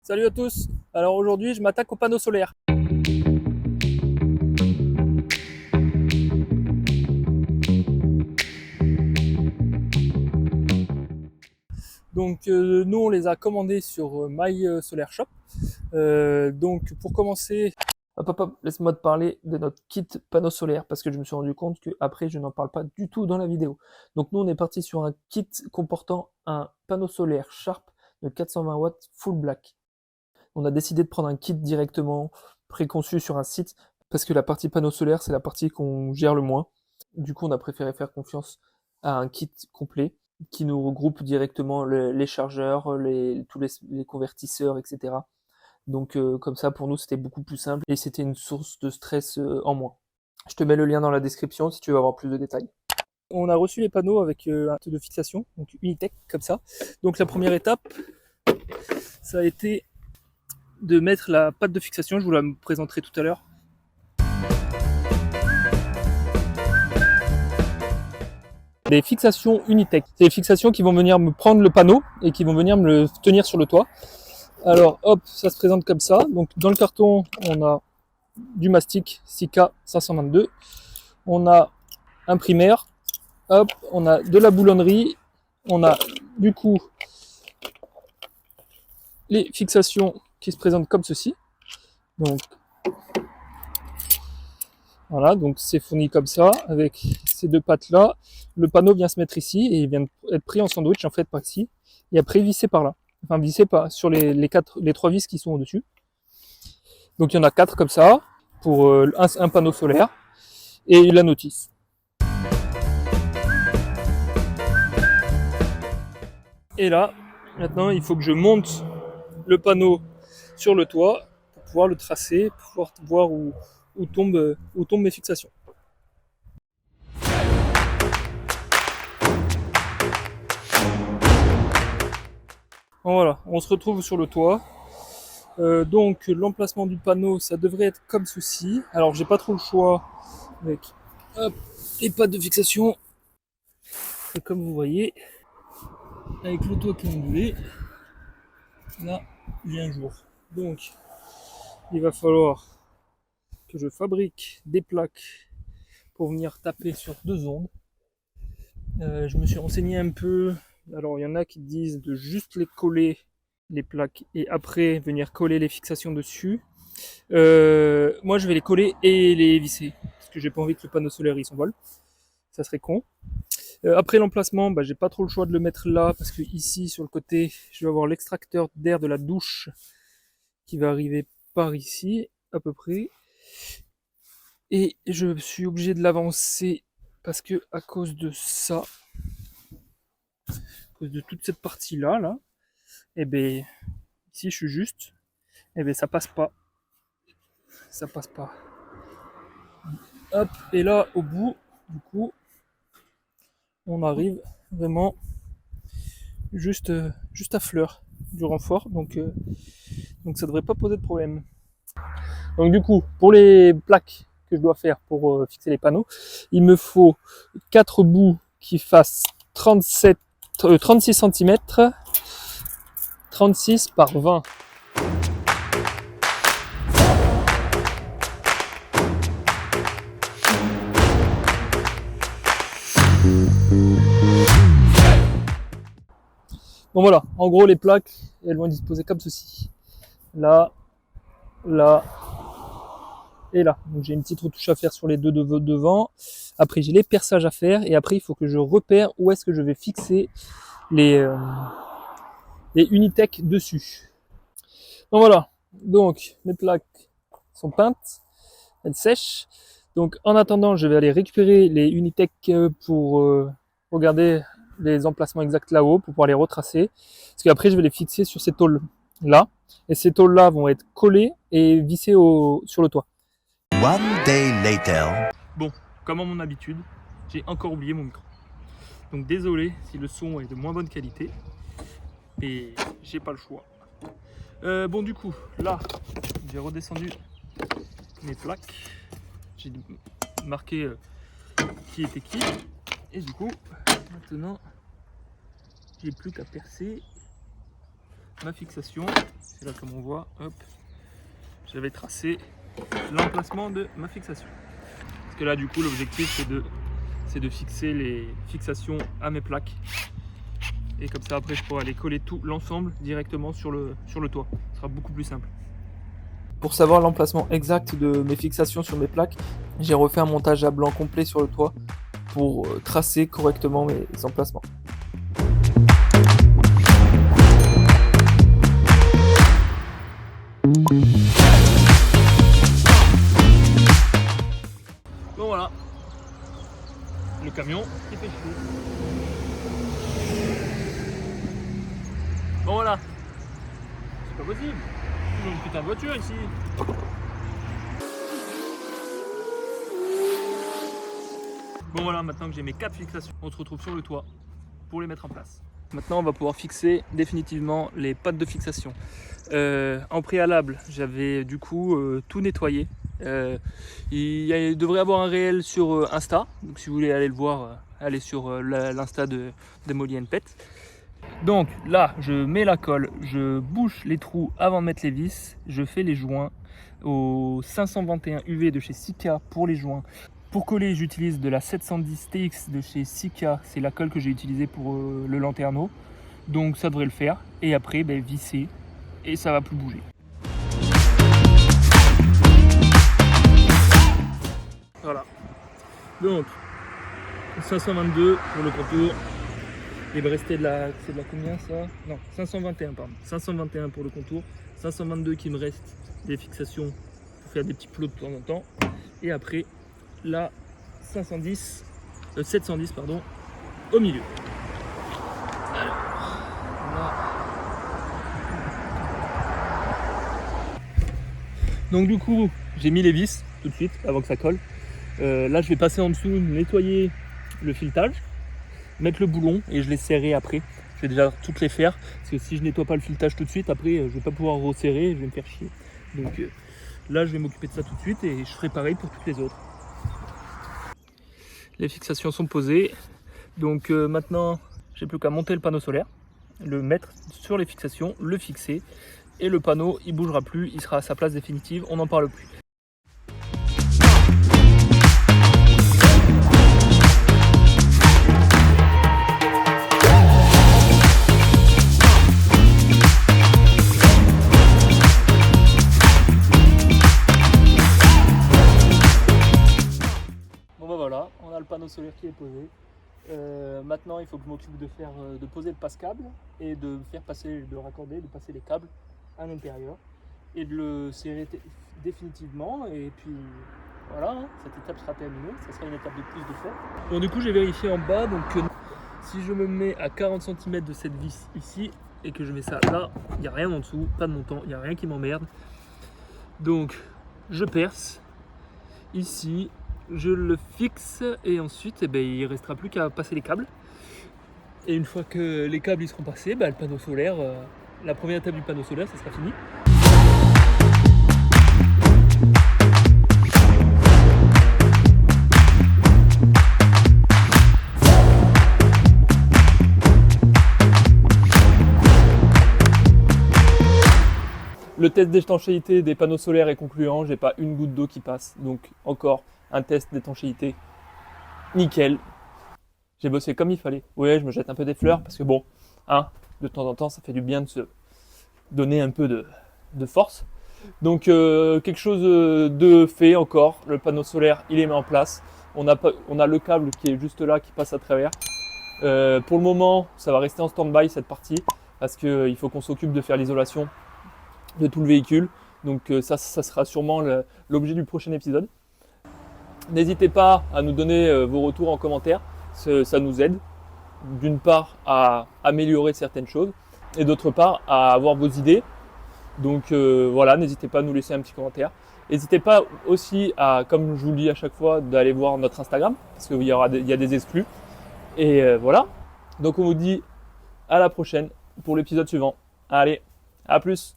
Salut à tous. Alors aujourd'hui, je m'attaque aux panneaux solaires. Donc nous, on les a commandés sur My Solar Shop. Donc pour commencer, hop, laisse-moi te parler de notre kit panneaux solaires parce que je me suis rendu compte que après je n'en parle pas du tout dans la vidéo. Donc nous, on est parti sur un kit comportant un panneau solaire Sharp de 420 watts full black. On a décidé de prendre un kit directement préconçu sur un site parce que la partie panneau solaire, c'est la partie qu'on gère le moins. Du coup, on a préféré faire confiance à un kit complet qui nous regroupe directement les chargeurs, tous les convertisseurs, etc. Donc comme ça, pour nous, c'était beaucoup plus simple et c'était une source de stress en moins. Je te mets le lien dans la description si tu veux avoir plus de détails. On a reçu les panneaux avec un taux de fixation, donc Unitech comme ça. Donc la première étape, ça a été de mettre la patte de fixation, je vous la présenterai tout à l'heure. Des fixations Unitech. C'est des fixations qui vont venir me prendre le panneau et qui vont venir me le tenir sur le toit. Alors hop, ça se présente comme ça. Donc dans le carton, on a du mastic Sika 522. On a un primaire. Hop, on a de la boulonnerie. On a du coup les fixations qui se présentent comme ceci. Donc voilà, donc c'est fourni comme ça avec ces deux pattes là. Le panneau vient se mettre ici et il vient être pris en sandwich en fait par ici et après vissé par là. Enfin vissé pas sur les trois vis qui sont au-dessus. Donc il y en a 4 comme ça pour un panneau solaire et la notice. Et là, maintenant il faut que je monte le panneau sur le toit pour pouvoir le tracer, pour pouvoir voir où tombent mes fixations. Voilà, on se retrouve sur le toit. Donc l'emplacement du panneau, ça devrait être comme ceci. Alors j'ai pas trop le choix avec hop, les pattes de fixation. Et comme vous voyez, avec le toit qui est ondulé, là il y a un jour. Donc il va falloir que je fabrique des plaques pour venir taper sur 2 ondes. Je me suis renseigné un peu. Alors il y en a qui disent de juste les coller les plaques et après venir coller les fixations dessus. Moi je vais les coller et les visser parce que j'ai pas envie que le panneau solaire il s'envole. Ça serait con. Après l'emplacement, j'ai pas trop le choix de le mettre là parce que ici sur le côté, je vais avoir l'extracteur d'air de la douche qui va arriver par ici à peu près. Et je suis obligé de l'avancer parce que à cause de ça, à cause de toute cette partie là, et ben ici je suis juste, et ben ça passe pas. Ça passe pas. Hop, et là au bout, du coup, on arrive vraiment juste à fleur du renfort, donc ça devrait pas poser de problème. Donc du coup, pour les plaques que je dois faire pour fixer les panneaux, il me faut 4 bouts qui fassent 36 cm, 36 par 20. Bon voilà, en gros les plaques, elles vont être disposées comme ceci. Là, là et là. Donc j'ai une petite retouche à faire sur les deux devant. Après j'ai les perçages à faire et après il faut que je repère où est-ce que je vais fixer les Unitech dessus. Donc voilà, donc mes plaques sont peintes, elles sèchent. Donc en attendant, je vais aller récupérer les Unitech pour regarder les emplacements exacts là-haut pour pouvoir les retracer. Parce qu'après, je vais les fixer sur ces tôles là. Et ces tôles là vont être collées et vissées sur le toit. One day later. Bon, comme à mon habitude, j'ai encore oublié mon micro. Donc désolé si le son est de moins bonne qualité. Et j'ai pas le choix. Bon du coup, là, j'ai redescendu mes plaques. J'ai marqué qui était qui. Et du coup, maintenant, j'ai plus qu'à percer ma fixation. C'est là comme on voit, hop, j'avais tracé l'emplacement de ma fixation. Parce que là du coup l'objectif c'est de fixer les fixations à mes plaques. Et comme ça après je pourrai aller coller tout l'ensemble directement sur le toit. Ce sera beaucoup plus simple. Pour savoir l'emplacement exact de mes fixations sur mes plaques, j'ai refait un montage à blanc complet sur le toit pour tracer correctement mes emplacements. Bon voilà, le camion il fait chier. Bon voilà, c'est pas possible, il y a une putain de voiture ici. Bon voilà, maintenant que j'ai mes 4 fixations, on se retrouve sur le toit pour les mettre en place. Maintenant on va pouvoir fixer définitivement les pattes de fixation. En préalable, j'avais du coup tout nettoyé. Il devrait y avoir un réel sur Insta, donc si vous voulez aller le voir, allez sur l'Insta de Molly & Pet. Donc là, je mets la colle, je bouche les trous avant de mettre les vis, je fais les joints au 521 UV de chez Sika pour les joints. Pour coller, j'utilise de la 710 TX de chez Sika, c'est la colle que j'ai utilisée pour le lanterneau, donc ça devrait le faire. Et après, visser et ça va plus bouger. Voilà. Donc 522 pour le contour. Il va rester c'est de la combien ça? Non, 521 pardon. 521 pour le contour, 522 qui me reste des fixations pour faire des petits plots de temps en temps. Et après la 710 pardon, au milieu. Alors, là. Donc du coup, j'ai mis les vis tout de suite avant que ça colle. Là, je vais passer en dessous, nettoyer le filetage, mettre le boulon et je les serrer après. Je vais déjà toutes les faire parce que si je nettoie pas le filetage tout de suite, après je vais pas pouvoir resserrer et je vais me faire chier. Donc là, je vais m'occuper de ça tout de suite et je ferai pareil pour toutes les autres. Les fixations sont posées, donc maintenant j'ai plus qu'à monter le panneau solaire, le mettre sur les fixations, le fixer et le panneau il bougera plus, il sera à sa place définitive, on n'en parle plus. Voilà, on a le panneau solaire qui est posé. Maintenant, il faut que je m'occupe de poser le passe-câble et de raccorder, de passer les câbles à l'intérieur et de le serrer définitivement. Et puis voilà, cette étape sera terminée. Ça sera une étape de plus de fait. Bon, du coup, j'ai vérifié en bas. Donc, si je me mets à 40 cm de cette vis ici et que je mets ça là, il n'y a rien en dessous, pas de montant, il n'y a rien qui m'emmerde. Donc, je perce ici. Je le fixe et ensuite il ne restera plus qu'à passer les câbles. Et une fois que les câbles ils seront passés, le panneau solaire, la première étape du panneau solaire, ça sera fini. Le test d'étanchéité des panneaux solaires est concluant, j'ai pas une goutte d'eau qui passe, donc encore un test d'étanchéité nickel. J'ai bossé comme il fallait. Ouais, je me jette un peu des fleurs parce que bon, de temps en temps, ça fait du bien de se donner un peu de force. Donc quelque chose de fait encore. Le panneau solaire, il est mis en place. On a le câble qui est juste là, qui passe à travers. Pour le moment, ça va rester en stand-by cette partie parce qu'il faut qu'on s'occupe de faire l'isolation de tout le véhicule. Donc ça sera sûrement l'objet du prochain épisode. N'hésitez pas à nous donner vos retours en commentaire, ça nous aide d'une part à améliorer certaines choses et d'autre part à avoir vos idées. Donc voilà, n'hésitez pas à nous laisser un petit commentaire. N'hésitez pas aussi à, comme je vous le dis à chaque fois, d'aller voir notre Instagram parce qu'il y a des exclus. Et voilà, donc on vous dit à la prochaine pour l'épisode suivant. Allez, à plus!